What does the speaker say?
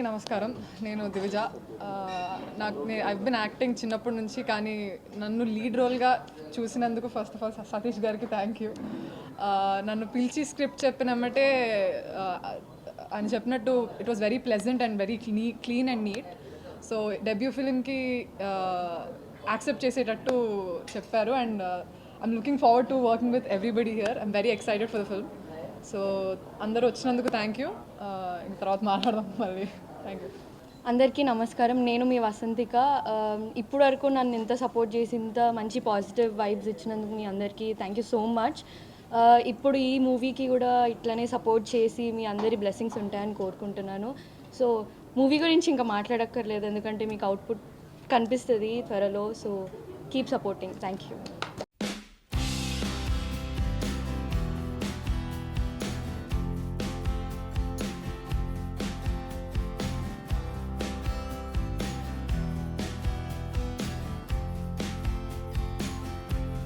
నమస్కారం. నేను Divija. I've been acting చిన్నప్పటి నుంచి, కానీ నన్ను లీడ్ రోల్గా చూసినందుకు ఫస్ట్ ఆఫ్ ఆల్ సతీష్ గారికి థ్యాంక్ యూ. నన్ను పిలిచి స్క్రిప్ట్ చెప్పినమ్మటే అని చెప్పినట్టు it was very pleasant and very clean and neat. So debut ఫిలింకి యాక్సెప్ట్ చేసేటట్టు చెప్పారు. And I'm looking forward to working with everybody here. I'm very excited for the film. So అందరూ వచ్చినందుకు థ్యాంక్ యూ. ఇంక తర్వాత మాట్లాడదాం మళ్ళీ. Thank you. అందరికీ నమస్కారం. నేను మీ వసంతిక. ఇప్పుడు వరకు నన్ను ఇంత సపోర్ట్ చేసి ఇంత మంచి పాజిటివ్ వైబ్స్ ఇచ్చినందుకు మీ అందరికీ థ్యాంక్ యూ సో మచ్. ఇప్పుడు ఈ మూవీకి కూడా ఇట్లనే సపోర్ట్ చేసి మీ అందరి బ్లెస్సింగ్స్ ఉంటాయని కోరుకుంటున్నాను. సో మూవీ గురించి ఇంకా మాట్లాడక్కర్లేదు, ఎందుకంటే మీకు అవుట్పుట్ కనిపిస్తుంది త్వరలో. So keep supporting. Thank you.